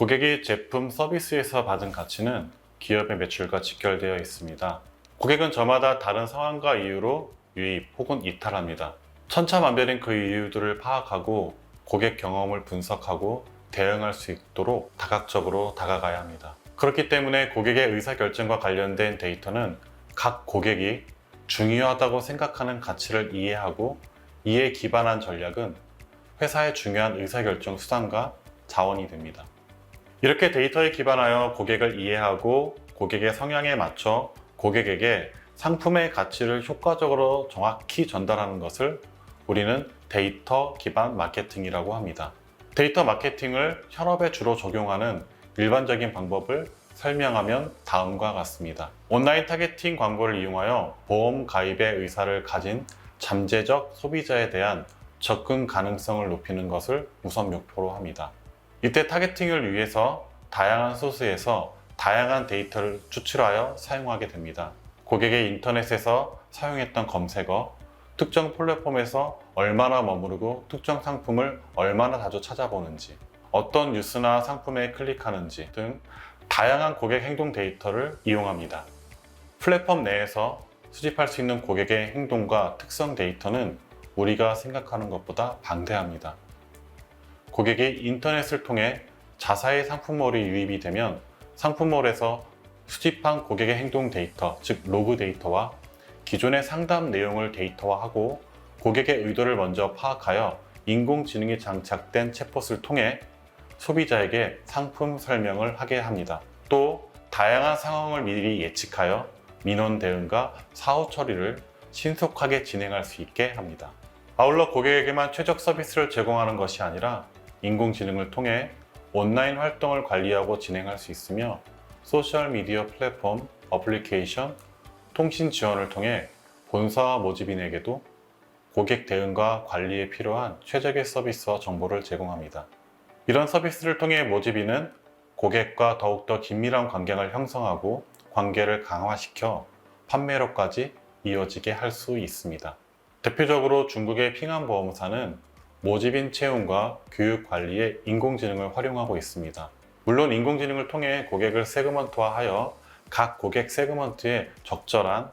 고객이 제품 서비스에서 받은 가치는 기업의 매출과 직결되어 있습니다. 고객은 저마다 다른 상황과 이유로 유입 혹은 이탈합니다. 천차만별인 그 이유들을 파악하고 고객 경험을 분석하고 대응할 수 있도록 다각적으로 다가가야 합니다. 그렇기 때문에 고객의 의사결정과 관련된 데이터는 각 고객이 중요하다고 생각하는 가치를 이해하고 이에 기반한 전략은 회사의 중요한 의사결정 수단과 자원이 됩니다. 이렇게 데이터에 기반하여 고객을 이해하고 고객의 성향에 맞춰 고객에게 상품의 가치를 효과적으로 정확히 전달하는 것을 우리는 데이터 기반 마케팅이라고 합니다. 데이터 마케팅을 현업에 주로 적용하는 일반적인 방법을 설명하면 다음과 같습니다. 온라인 타겟팅 광고를 이용하여 보험 가입의 의사를 가진 잠재적 소비자에 대한 접근 가능성을 높이는 것을 우선 목표로 합니다. 이때 타겟팅을 위해서 다양한 소스에서 다양한 데이터를 추출하여 사용하게 됩니다. 고객의 인터넷에서 사용했던 검색어, 특정 플랫폼에서 얼마나 머무르고 특정 상품을 얼마나 자주 찾아보는지, 어떤 뉴스나 상품에 클릭하는지 등 다양한 고객 행동 데이터를 이용합니다. 플랫폼 내에서 수집할 수 있는 고객의 행동과 특성 데이터는 우리가 생각하는 것보다 방대합니다. 고객이 인터넷을 통해 자사의 상품몰이 유입이 되면 상품몰에서 수집한 고객의 행동 데이터, 즉 로그 데이터와 기존의 상담 내용을 데이터화하고 고객의 의도를 먼저 파악하여 인공지능이 장착된 챗봇을 통해 소비자에게 상품 설명을 하게 합니다. 또 다양한 상황을 미리 예측하여 민원 대응과 사후 처리를 신속하게 진행할 수 있게 합니다. 아울러 고객에게만 최적 서비스를 제공하는 것이 아니라 인공지능을 통해 온라인 활동을 관리하고 진행할 수 있으며 소셜미디어 플랫폼, 어플리케이션, 통신 지원을 통해 본사와 모집인에게도 고객 대응과 관리에 필요한 최적의 서비스와 정보를 제공합니다. 이런 서비스를 통해 모집인은 고객과 더욱더 긴밀한 관계를 형성하고 관계를 강화시켜 판매로까지 이어지게 할 수 있습니다. 대표적으로 중국의 핑안보험사는 모집인 채용과 교육 관리에 인공지능을 활용하고 있습니다. 물론 인공지능을 통해 고객을 세그먼트화하여 각 고객 세그먼트에 적절한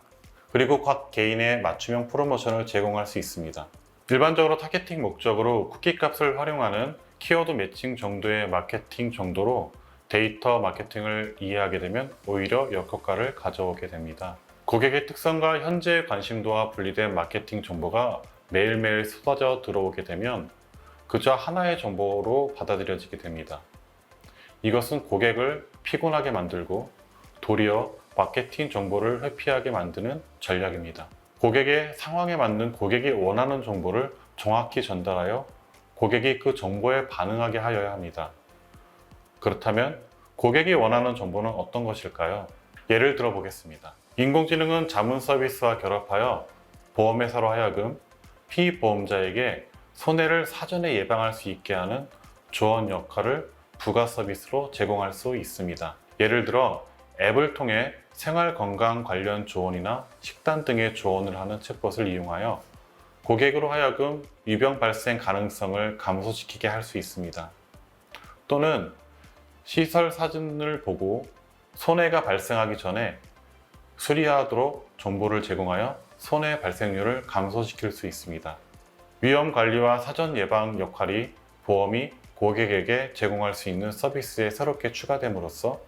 그리고 각 개인의 맞춤형 프로모션을 제공할 수 있습니다. 일반적으로 타겟팅 목적으로 쿠키 값을 활용하는 키워드 매칭 정도의 마케팅 정도로 데이터 마케팅을 이해하게 되면 오히려 역효과를 가져오게 됩니다. 고객의 특성과 현재의 관심도와 분리된 마케팅 정보가 매일매일 쏟아져 들어오게 되면 그저 하나의 정보로 받아들여지게 됩니다. 이것은 고객을 피곤하게 만들고 도리어 마케팅 정보를 회피하게 만드는 전략입니다. 고객의 상황에 맞는 고객이 원하는 정보를 정확히 전달하여 고객이 그 정보에 반응하게 하여야 합니다. 그렇다면 고객이 원하는 정보는 어떤 것일까요? 예를 들어 보겠습니다. 인공지능은 자문 서비스와 결합하여 보험회사로 하여금 피보험자에게 손해를 사전에 예방할 수 있게 하는 조언 역할을 부가 서비스로 제공할 수 있습니다. 예를 들어 앱을 통해 생활 건강 관련 조언이나 식단 등의 조언을 하는 챗봇을 이용하여 고객으로 하여금 위병 발생 가능성을 감소시키게 할 수 있습니다. 또는 시설 사진을 보고 손해가 발생하기 전에 수리하도록 정보를 제공하여 손해 발생률을 감소시킬 수 있습니다. 위험 관리와 사전 예방 역할이 보험이 고객에게 제공할 수 있는 서비스에 새롭게 추가됨으로써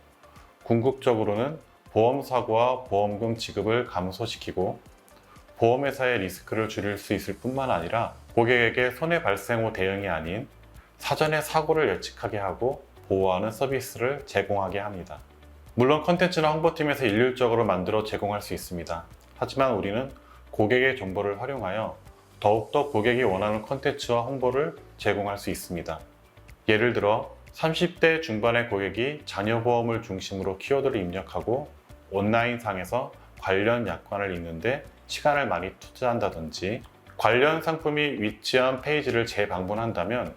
궁극적으로는 보험 사고와 보험금 지급을 감소시키고 보험회사의 리스크를 줄일 수 있을 뿐만 아니라 고객에게 손해 발생 후 대응이 아닌 사전에 사고를 예측하게 하고 보호하는 서비스를 제공하게 합니다. 물론 컨텐츠나 홍보팀에서 일률적으로 만들어 제공할 수 있습니다. 하지만 우리는 고객의 정보를 활용하여 더욱더 고객이 원하는 컨텐츠와 홍보를 제공할 수 있습니다. 예를 들어 30대 중반의 고객이 자녀보험을 중심으로 키워드를 입력하고 온라인상에서 관련 약관을 읽는데 시간을 많이 투자한다든지 관련 상품이 위치한 페이지를 재방문한다면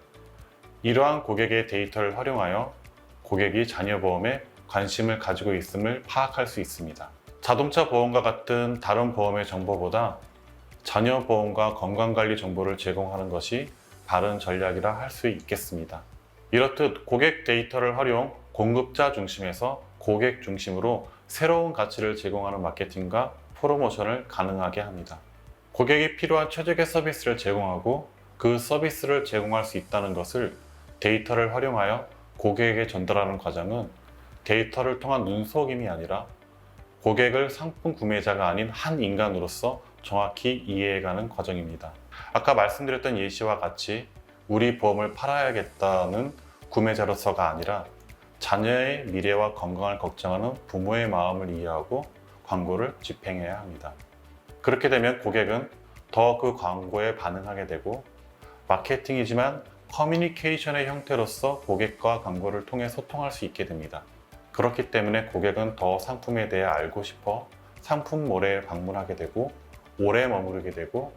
이러한 고객의 데이터를 활용하여 고객이 자녀보험에 관심을 가지고 있음을 파악할 수 있습니다. 자동차 보험과 같은 다른 보험의 정보보다 자녀보험과 건강관리 정보를 제공하는 것이 바른 전략이라 할 수 있겠습니다. 이렇듯 고객 데이터를 활용 공급자 중심에서 고객 중심으로 새로운 가치를 제공하는 마케팅과 프로모션을 가능하게 합니다. 고객이 필요한 최적의 서비스를 제공하고 그 서비스를 제공할 수 있다는 것을 데이터를 활용하여 고객에게 전달하는 과정은 데이터를 통한 눈속임이 아니라 고객을 상품 구매자가 아닌 한 인간으로서 정확히 이해해가는 과정입니다. 아까 말씀드렸던 예시와 같이 우리 보험을 팔아야겠다는 구매자로서가 아니라 자녀의 미래와 건강을 걱정하는 부모의 마음을 이해하고 광고를 집행해야 합니다. 그렇게 되면 고객은 더 그 광고에 반응하게 되고 마케팅이지만 커뮤니케이션의 형태로서 고객과 광고를 통해 소통할 수 있게 됩니다. 그렇기 때문에 고객은 더 상품에 대해 알고 싶어 상품몰에 방문하게 되고 오래 머무르게 되고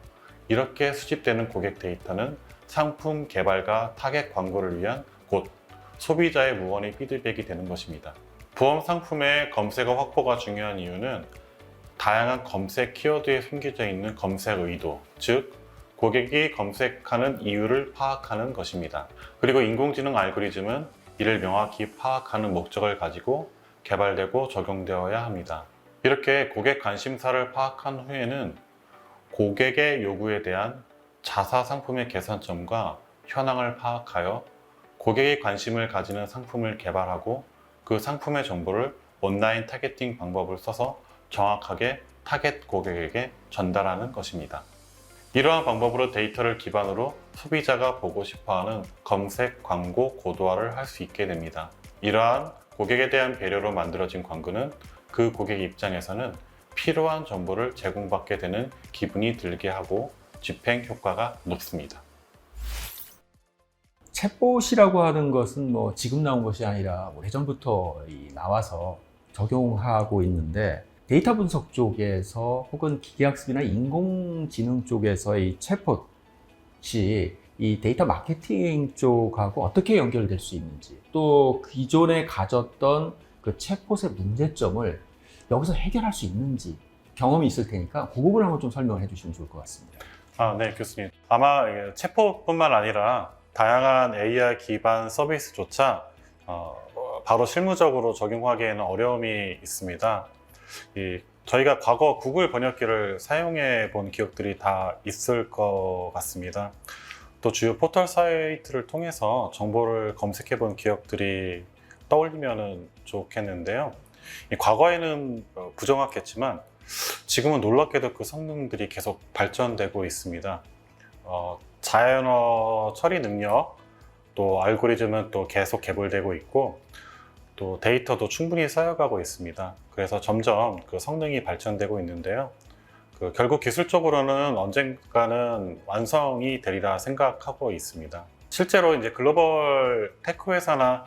이렇게 수집되는 고객 데이터는 상품 개발과 타겟 광고를 위한 곧 소비자의 무언의 피드백이 되는 것입니다. 보험 상품의 검색어 확보가 중요한 이유는 다양한 검색 키워드에 숨겨져 있는 검색 의도, 즉 고객이 검색하는 이유를 파악하는 것입니다. 그리고 인공지능 알고리즘은 이를 명확히 파악하는 목적을 가지고 개발되고 적용되어야 합니다. 이렇게 고객 관심사를 파악한 후에는 고객의 요구에 대한 자사 상품의 개선점과 현황을 파악하여 고객이 관심을 가지는 상품을 개발하고 그 상품의 정보를 온라인 타겟팅 방법을 써서 정확하게 타겟 고객에게 전달하는 것입니다. 이러한 방법으로 데이터를 기반으로 소비자가 보고 싶어하는 검색, 광고 고도화를 할 수 있게 됩니다. 이러한 고객에 대한 배려로 만들어진 광고는 그 고객 입장에서는 필요한 정보를 제공받게 되는 기분이 들게 하고 집행 효과가 높습니다. 챗봇이라고 하는 것은 뭐 지금 나온 것이 아니라 오래전부터 나와서 적용하고 있는데 데이터 분석 쪽에서 혹은 기계학습이나 인공지능 쪽에서의 챗봇이 이 데이터 마케팅 쪽하고 어떻게 연결될 수 있는지 또 기존에 가졌던 그 챗봇의 문제점을 여기서 해결할 수 있는지 경험이 있을 테니까 그 부분을 한번 좀 설명을 해주시면 좋을 것 같습니다. 네, 교수님. 아마 챗봇뿐만 아니라 다양한 AI 기반 서비스조차 바로 실무적으로 적용하기에는 어려움이 있습니다. 저희가 과거 구글 번역기를 사용해 본 기억들이 다 있을 것 같습니다. 또 주요 포털 사이트를 통해서 정보를 검색해 본 기억들이 떠올리면 좋겠는데요. 과거에는 부정확했지만 지금은 놀랍게도 그 성능들이 계속 발전되고 있습니다. 자연어 처리 능력, 또 알고리즘은 또 계속 개발되고 있고 또 데이터도 충분히 쌓여가고 있습니다. 그래서 점점 그 성능이 발전되고 있는데요. 결국 기술적으로는 언젠가는 완성이 되리라 생각하고 있습니다. 실제로 이제 글로벌 테크 회사나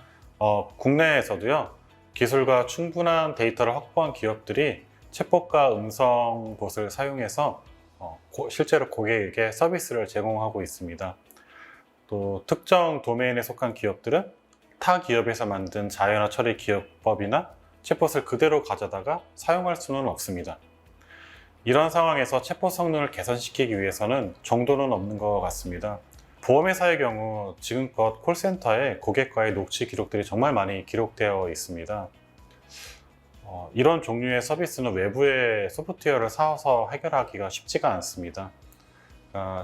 국내에서도요, 기술과 충분한 데이터를 확보한 기업들이 챗봇과 음성봇을 사용해서 실제로 고객에게 서비스를 제공하고 있습니다. 또 특정 도메인에 속한 기업들은 타 기업에서 만든 자연어 처리 기업법이나 챗봇을 그대로 가져다가 사용할 수는 없습니다. 이런 상황에서 챗봇 성능을 개선시키기 위해서는 정도는 없는 것 같습니다. 보험회사의 경우 지금껏 콜센터에 고객과의 녹취 기록들이 정말 많이 기록되어 있습니다. 이런 종류의 서비스는 외부의 소프트웨어를 사서 해결하기가 쉽지가 않습니다.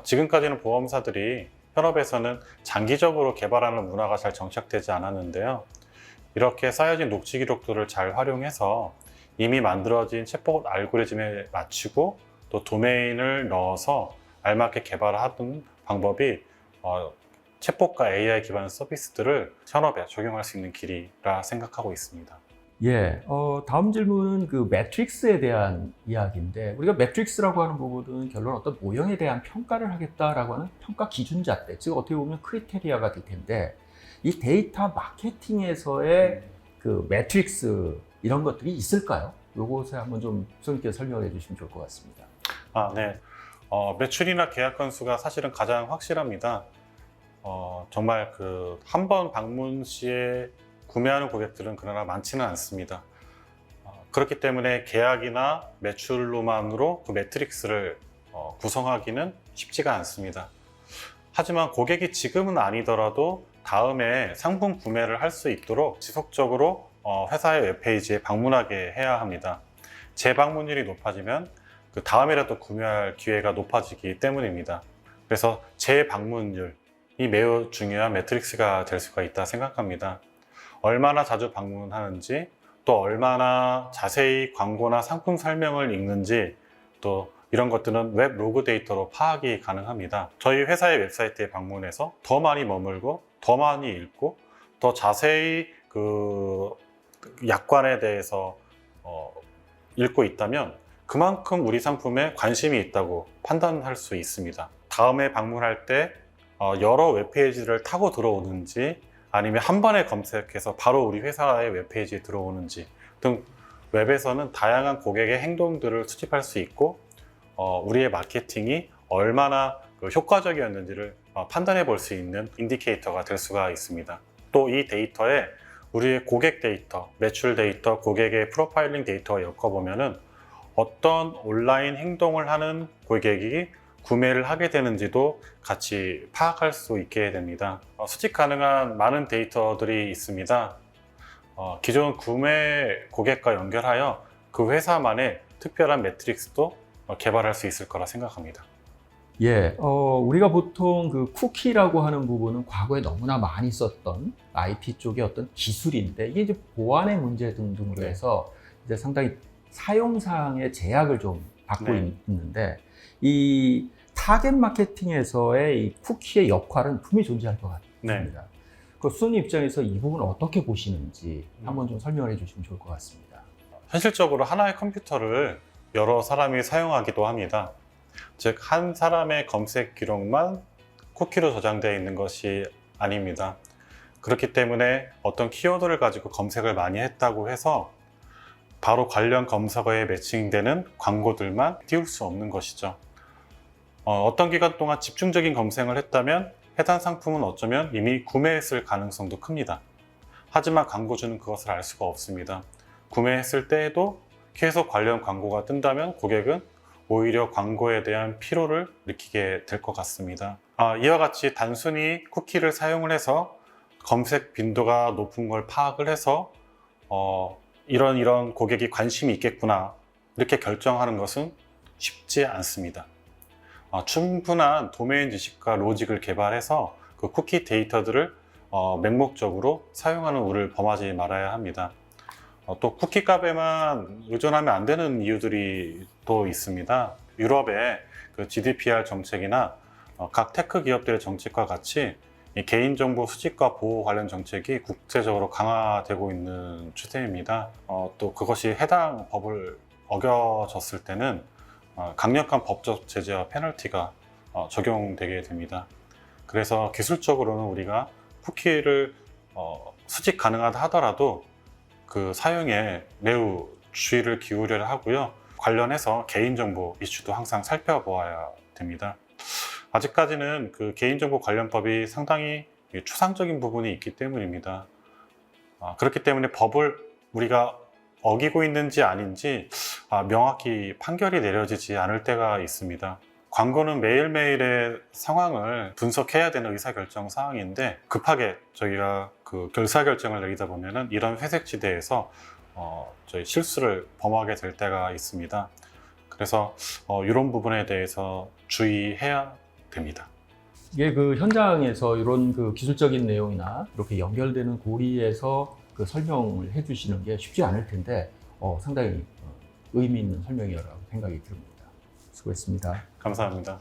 지금까지는 보험사들이 현업에서는 장기적으로 개발하는 문화가 잘 정착되지 않았는데요. 이렇게 쌓여진 녹취 기록들을 잘 활용해서 이미 만들어진 챗봇 알고리즘에 맞추고 또 도메인을 넣어서 알맞게 개발하는 방법이 챗봇과 AI 기반 서비스들을 현업에 적용할 수 있는 길이라 생각하고 있습니다. 예, 다음 질문은 그 매트릭스에 대한 이야기인데 우리가 매트릭스라고 하는 부분은 결론 어떤 모형에 대한 평가를 하겠다라고 하는 평가 기준잣대, 즉 어떻게 보면 크리테리아가 될 텐데 이 데이터 마케팅에서의 그 매트릭스 이런 것들이 있을까요? 요것에 한번 좀 선생님께서 설명해 주시면 좋을 것 같습니다. 네. 매출이나 계약 건수가 사실은 가장 확실합니다. 정말 그 한 번 방문 시에 구매하는 고객들은 그러나 많지는 않습니다. 그렇기 때문에 계약이나 매출로만으로 그 매트릭스를 구성하기는 쉽지가 않습니다. 하지만 고객이 지금은 아니더라도 다음에 상품 구매를 할 수 있도록 지속적으로 회사의 웹페이지에 방문하게 해야 합니다. 재방문율이 높아지면 그 다음에라도 구매할 기회가 높아지기 때문입니다. 그래서 재방문율이 매우 중요한 매트릭스가 될 수가 있다 생각합니다. 얼마나 자주 방문하는지, 또 얼마나 자세히 광고나 상품 설명을 읽는지, 또 이런 것들은 웹 로그 데이터로 파악이 가능합니다. 저희 회사의 웹사이트에 방문해서 더 많이 머물고 더 많이 읽고 더 자세히 그 약관에 대해서 읽고 있다면 그만큼 우리 상품에 관심이 있다고 판단할 수 있습니다. 다음에 방문할 때 여러 웹페이지를 타고 들어오는지, 아니면 한 번에 검색해서 바로 우리 회사의 웹페이지에 들어오는지 등 웹에서는 다양한 고객의 행동들을 수집할 수 있고 우리의 마케팅이 얼마나 효과적이었는지를 판단해 볼 수 있는 인디케이터가 될 수가 있습니다. 또 이 데이터에 우리의 고객 데이터, 매출 데이터, 고객의 프로파일링 데이터와 엮어보면은 어떤 온라인 행동을 하는 고객이 구매를 하게 되는지도 같이 파악할 수 있게 됩니다. 수집 가능한 많은 데이터들이 있습니다. 기존 구매 고객과 연결하여 그 회사만의 특별한 매트릭스도 개발할 수 있을 거라 생각합니다. 예, 우리가 보통 그 쿠키라고 하는 부분은 과거에 너무나 많이 썼던 IT 쪽의 어떤 기술인데, 이게 이제 보안의 문제 등등으로 해서 이제 상당히 사용상의 제약을 좀 받고 있는데, 이 타겟 마케팅에서의 이 쿠키의 역할은 분명히 존재할 것 같습니다. 그 수님 입장에서 이 부분을 어떻게 보시는지 한번 좀 설명을 해주시면 좋을 것 같습니다. 현실적으로 하나의 컴퓨터를 여러 사람이 사용하기도 합니다. 즉, 한 사람의 검색 기록만 쿠키로 저장되어 있는 것이 아닙니다. 그렇기 때문에 어떤 키워드를 가지고 검색을 많이 했다고 해서 바로 관련 검색어에 매칭되는 광고들만 띄울 수 없는 것이죠. 어떤 기간 동안 집중적인 검색을 했다면 해당 상품은 어쩌면 이미 구매했을 가능성도 큽니다. 하지만 광고주는 그것을 알 수가 없습니다. 구매했을 때에도 계속 관련 광고가 뜬다면 고객은 오히려 광고에 대한 피로를 느끼게 될 것 같습니다. 이와 같이 단순히 쿠키를 사용을 해서 검색 빈도가 높은 걸 파악을 해서 이런 고객이 관심이 있겠구나 이렇게 결정하는 것은 쉽지 않습니다. 충분한 도메인 지식과 로직을 개발해서 그 쿠키 데이터들을 맹목적으로 사용하는 우를 범하지 말아야 합니다. 또 쿠키 값에만 의존하면 안 되는 이유들이 또 있습니다. 유럽의 그 GDPR 정책이나 각 테크 기업들의 정책과 같이 이 개인정보 수집과 보호 관련 정책이 국제적으로 강화되고 있는 추세입니다. 또 그것이 해당 법을 어겨졌을 때는 강력한 법적 제재와 페널티가 적용되게 됩니다. 그래서 기술적으로는 우리가 쿠키를 수집 가능하다 하더라도 그 사용에 매우 주의를 기울여야 하고요. 관련해서 개인정보 이슈도 항상 살펴보아야 됩니다. 아직까지는 그 개인정보 관련법이 상당히 추상적인 부분이 있기 때문입니다. 그렇기 때문에 법을 우리가 어기고 있는지 아닌지 명확히 판결이 내려지지 않을 때가 있습니다. 광고는 매일매일의 상황을 분석해야 되는 의사결정 사항인데, 급하게 저희가 그 의사결정을 내리다 보면은 이런 회색지대에서 저희 실수를 범하게 될 때가 있습니다. 그래서 이런 부분에 대해서 주의해야 됩니다. 이게 그 현장에서 이런 그 기술적인 내용이나 이렇게 연결되는 고리에서 그 설명을 해주시는 게 쉽지 않을 텐데 상당히 의미 있는 설명이라고 생각이 듭니다. 수고했습니다. 감사합니다.